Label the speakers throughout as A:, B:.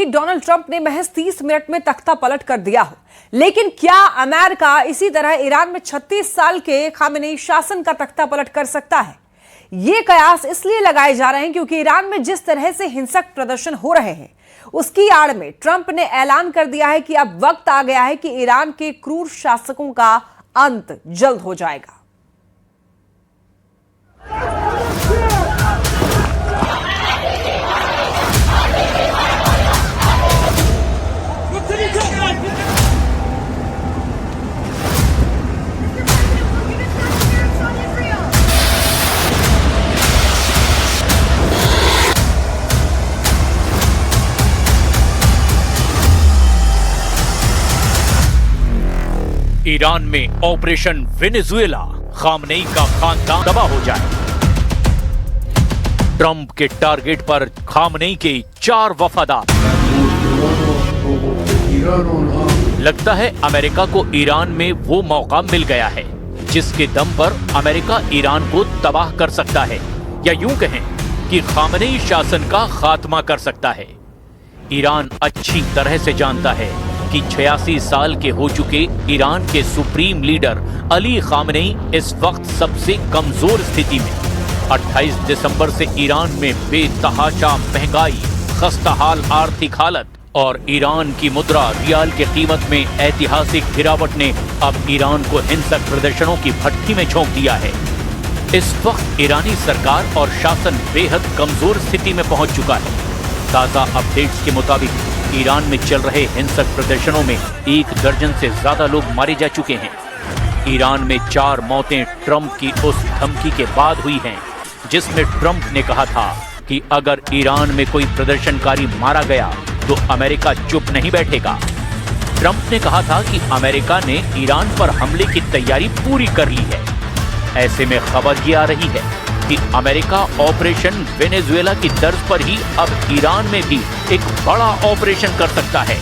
A: ही Donald Trump ने महज 30 minute में तख्ता पलट कर दिया हो, लेकिन क्या अमेरिका इसी तरह ईरान में 36 साल के खामेनी शासन का तख्ता पलट कर सकता है? ये कयास इसलिए लगाए जा रहे हैं क्योंकि ईरान में जिस तरह से हिंसक प्रदर्शन हो रहे हैं, उसकी आड़ में ट्रंप ने ऐलान कर दिया है कि अब वक्त आ गया है कि ईरान के क्रूर शासकों का अंत जल्द हो जाएगा।
B: ईरान में ऑपरेशन वेनेजुएला, खामनेई का खानदान तबाह हो जाए। ट्रंप के टारगेट पर खामनेई के 4 वफादार। लगता है अमेरिका को ईरान में वो मौका मिल गया है जिसके दम पर अमेरिका ईरान को तबाह कर सकता है, या यूं कहें कि खामनेई शासन का खात्मा कर सकता है। ईरान अच्छी तरह से जानता है कि 86 साल के हो चुके ईरान के सुप्रीम लीडर अली खामनेई इस वक्त सबसे कमजोर स्थिति में। 28 दिसंबर से ईरान में बेतहाशा महंगाई, खस्ताहाल आर्थिक हालत और ईरान की मुद्रा रियाल की कीमत में ऐतिहासिक गिरावट ने अब ईरान को हिंसक प्रदर्शनों की भट्टी में झोंक दिया है। इस वक्त ईरानी सरकार और शासन बेहद कमजोर स्थिति में पहुंच चुका है। ताजा अपडेट्स के मुताबिक ईरान में चल रहे हिंसक प्रदर्शनों में 1 दर्जन से ज्यादा लोग मारे जा चुके हैं। ईरान में 4 मौतें ट्रंप की उस धमकी के बाद हुई हैं, जिसमें ट्रंप ने कहा था कि अगर ईरान में कोई प्रदर्शनकारी मारा गया तो अमेरिका चुप नहीं बैठेगा। ट्रंप ने कहा था कि अमेरिका ने ईरान पर हमले की तैयारी पूरी कर ली है। ऐसे में खबर ये आ रही है कि अमेरिका ऑपरेशन वेनेजुएला की तर्ज पर ही अब ईरान में भी एक बड़ा ऑपरेशन कर सकता है।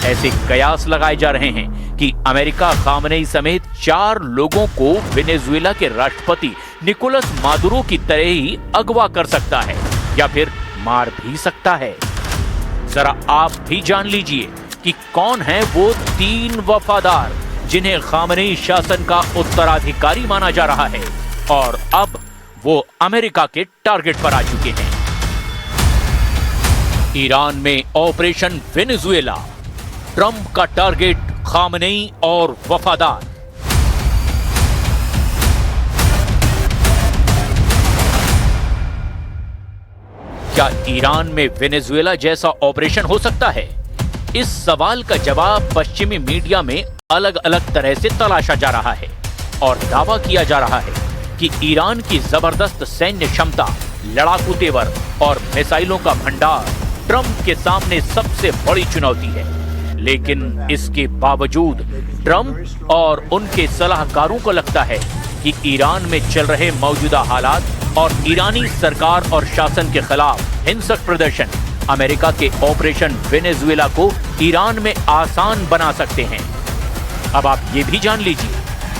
B: ऐसे कयास लगाए जा रहे हैं कि अमेरिका खामनेई समेत 4 लोगों को वेनेजुएला के राष्ट्रपति निकोलस मादुरो की तरह ही अगवा कर सकता है या फिर मार भी सकता है। जरा आप भी जान लीजिए कि कौन है वो 3 वफादार जिन्हें खामनेई शासन का उत्तराधिकारी माना जा रहा है और अब वो अमेरिका के टारगेट पर आ चुके हैं। ईरान में ऑपरेशन वेनेजुएला, ट्रंप का टारगेट खामनेई और वफादार। क्या ईरान में वेनेजुएला जैसा ऑपरेशन हो सकता है? इस सवाल का जवाब पश्चिमी मीडिया में अलग अलग तरह से तलाशा जा रहा है और दावा किया जा रहा है कि ईरान की जबरदस्त सैन्य क्षमता, लड़ाकू तेवर और मिसाइलों का भंडार ट्रंप के सामने सबसे बड़ी चुनौती है। लेकिन इसके बावजूद ट्रंप और उनके सलाहकारों को लगता है कि ईरान में चल रहे मौजूदा हालात और ईरानी सरकार और शासन के खिलाफ हिंसक प्रदर्शन अमेरिका के ऑपरेशन वेनेजुएला को ईरान में आसान बना सकते हैं। अब आप ये भी जान लीजिए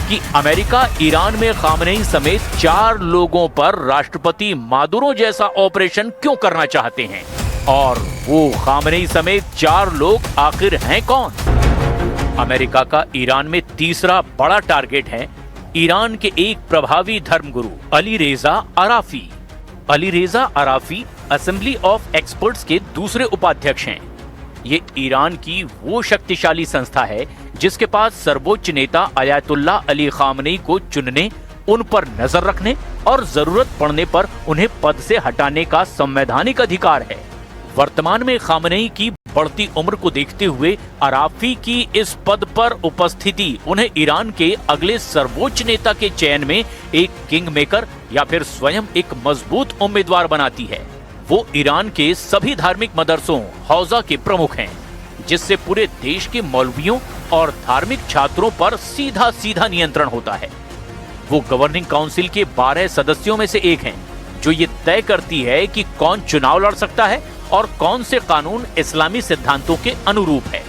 B: कि अमेरिका ईरान में खामनेई समेत 4 लोगों पर राष्ट्रपति मादुरो जैसा ऑपरेशन क्यों करना चाहते हैं और वो खामनेई समेत 4 लोग आखिर हैं कौन? अमेरिका का ईरान में तीसरा बड़ा टारगेट है ईरान के एक प्रभावी धर्मगुरु अली रेजा अराफी। अली रेजा अराफी असेंबली ऑफ एक्सपर्ट्स के दूसरे उपाध्यक्ष हैं। ये ईरान की वो शक्तिशाली संस्था है जिसके पास सर्वोच्च नेता अयातुल्ला अली खामनेई को चुनने, उन पर नजर रखने और जरूरत पड़ने पर उन्हें पद से हटाने का संवैधानिक अधिकार है। वर्तमान में खामनेई की बढ़ती उम्र को देखते हुए अराफी की इस पद पर उपस्थिति उन्हें ईरान के अगले सर्वोच्च नेता के चयन में एक किंग मेकर या फिर स्वयं एक मजबूत उम्मीदवार बनाती है। वो ईरान के सभी धार्मिक मदरसों हौजा के प्रमुख हैं, जिससे पूरे देश के मौलवियों और धार्मिक छात्रों पर सीधा सीधा नियंत्रण होता है। वो गवर्निंग काउंसिल के 12 सदस्यों में से एक हैं, जो ये तय करती है कि कौन चुनाव लड़ सकता है और कौन से कानून इस्लामी सिद्धांतों के अनुरूप है।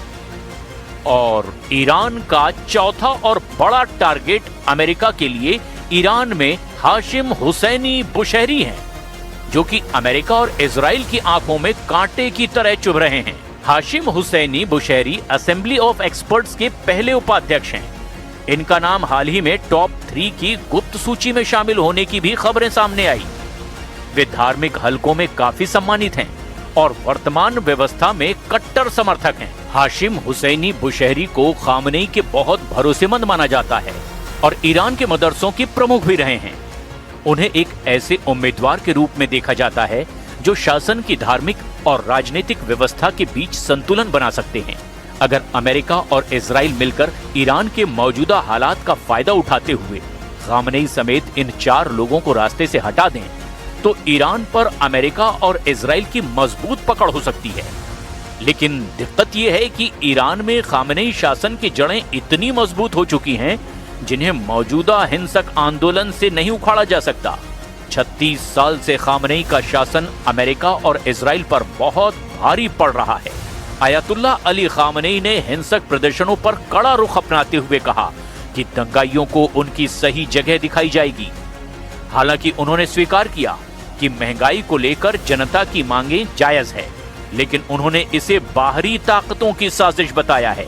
B: और ईरान का चौथा और बड़ा टारगेट अमेरिका के लिए ईरान में हाशिम हुसैनी बुशहरी हैं, जो कि अमेरिका और इजराइल की आंखों में कांटे की तरह चुभ रहे हैं। Hashem Hosseini Bushehri assembly of experts के पहले उपाध्यक्ष हैं। इनका नाम हाल ही में टॉप 3 की गुप्त सूची में शामिल होने की भी खबरें सामने आई। वे धार्मिक हलकों में काफी सम्मानित हैं और वर्तमान व्यवस्था में कट्टर समर्थक हैं। हाशिम हुसैनी बुशैरी को खामनेई के बहुत भरोसेमंद माना जाता है और ईरान के मदरसों के प्रमुख भी रहे हैं। उन्हें एक ऐसे उम्मीदवार के रूप में देखा जाता है जो शासन की धार्मिक और राजनीतिक व्यवस्था के बीच संतुलन बना सकते हैं। अगर अमेरिका और इजराइल मिलकर ईरान के मौजूदा हालात का फायदा उठाते हुए खामनेई समेत इन 4 लोगों को रास्ते से हटा दें, तो ईरान पर अमेरिका और इजराइल की मजबूत पकड़ हो सकती है। लेकिन दिक्कत यह है कि ईरान में खामनेई शासन की जड़ें इतनी मजबूत हो चुकी हैं जिन्हें मौजूदा हिंसक आंदोलन से नहीं उखाड़ा जा सकता। 36 साल से खामनेई का शासन अमेरिका और इजराइल पर बहुत भारी पड़ रहा है। आयतुल्लाह अली खामनेई ने हिंसक प्रदर्शनों पर कड़ा रुख अपनाते हुए कहा कि दंगाइयों को उनकी सही जगह दिखाई जाएगी। हालांकि उन्होंने स्वीकार किया कि महंगाई को लेकर जनता की मांगें जायज है, लेकिन उन्होंने इसे बाहरी ताकतों की साजिश बताया है।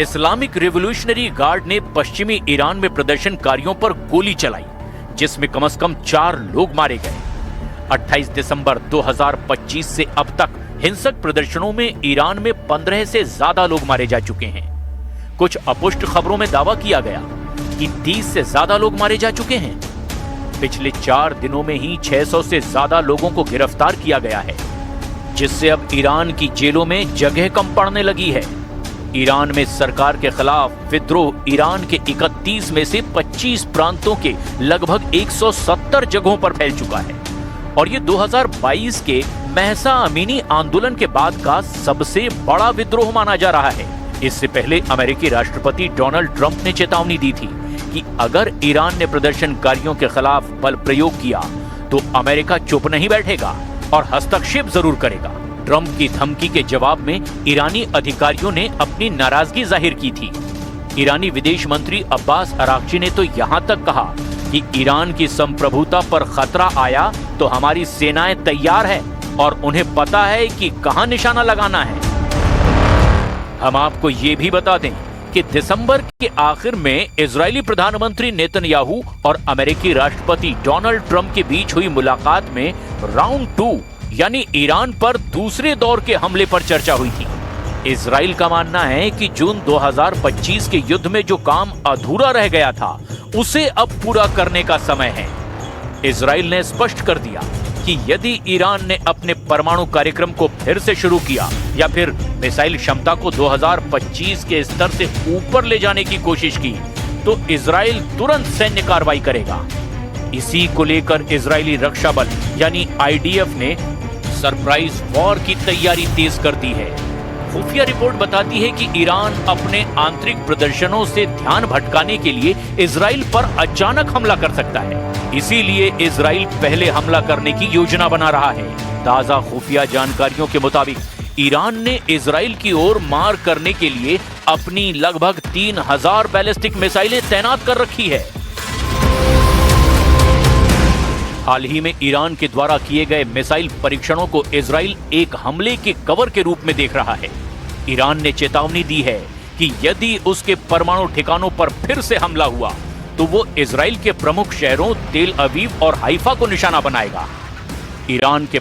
B: इस्लामिक रिवोल्यूशनरी गार्ड ने पश्चिमी ईरान में प्रदर्शनकारियों पर गोली चलाई, जिसमें कम से कम 4 लोग मारे गए। 28 दिसंबर 2025 से अब तक हिंसक प्रदर्शनों में ईरान में 15 से ज्यादा लोग मारे जा चुके हैं। कुछ अपुष्ट खबरों में दावा किया गया कि 30 से ज्यादा लोग मारे जा चुके हैं। पिछले 4 दिनों में ही 600 से ज्यादा लोगों को गिरफ्तार किया गया है, जिससे अब ईरान की जेलों में जगह कम पड़ने लगी है। ईरान में सरकार के खिलाफ विद्रोह ईरान के 31 में से 25 प्रांतों के लगभग 170 जगहों पर फैल चुका है और ये 2022 के महसा अमीनी आंदोलन के बाद का सबसे बड़ा विद्रोह माना जा रहा है। इससे पहले अमेरिकी राष्ट्रपति डोनाल्ड ट्रंप ने चेतावनी दी थी कि अगर ईरान ने प्रदर्शनकारियों के खिलाफ बल प्रयोग किया तो अमेरिका चुप नहीं बैठेगा और हस्तक्षेप जरूर करेगा। ट्रंप की धमकी के जवाब में ईरानी अधिकारियों ने अपनी नाराजगी जाहिर की थी। ईरानी विदेश मंत्री अब्बास अरागची ने तो यहाँ तक कहा कि ईरान की संप्रभुता पर खतरा आया तो हमारी सेनाएं तैयार है और उन्हें पता है कि कहां निशाना लगाना है। हम आपको ये भी बता दें कि दिसंबर के आखिर में इजरायली प्रधानमंत्री नेतन्याहू और अमेरिकी राष्ट्रपति डोनाल्ड ट्रंप के बीच हुई मुलाकात में राउंड 2 यानी ईरान पर दूसरे दौर के हमले पर चर्चा हुई थी। इजराइल का मानना है कि जून 2025 के युद्ध में जो काम अधूरा रह गया था उसे अब पूरा करने का समय है। इजराइल ने स्पष्ट कर दिया कि यदि ईरान ने अपने परमाणु कार्यक्रम को फिर से शुरू किया या फिर मिसाइल क्षमता को 2025 के स्तर से ऊपर ले जाने की कोशिश की तो इजराइल तुरंत सैन्य कार्रवाई करेगा। इसी को लेकर इजरायली रक्षा बल यानी आईडीएफ ने सरप्राइज वॉर की तैयारी तेज कर दी है। खुफिया रिपोर्ट बताती है कि ईरान अपने आंतरिक प्रदर्शनों से ध्यान भटकाने के लिए इजराइल पर अचानक हमला कर सकता है। इसीलिए इजराइल पहले हमला करने की योजना बना रहा है। ताजा खुफिया जानकारियों के मुताबिक ईरान ने इजराइल की ओर मार करने के लिए अपनी लगभग 3000 बैलिस्टिक मिसाइलें तैनात कर रखी है। हाल ही में ईरान के द्वारा किए गए मिसाइल परीक्षणों को इजराइल एक हमले के कवर के रूप में देख रहा है। ईरान ने चेतावनी दी है कि यदि उसके परमाणु ठिकानों पर फिर से हमला हुआ तो वो इजराइल के प्रमुख शहरों तेल अवीव और हाइफा को निशाना बनाएगा। ईरान के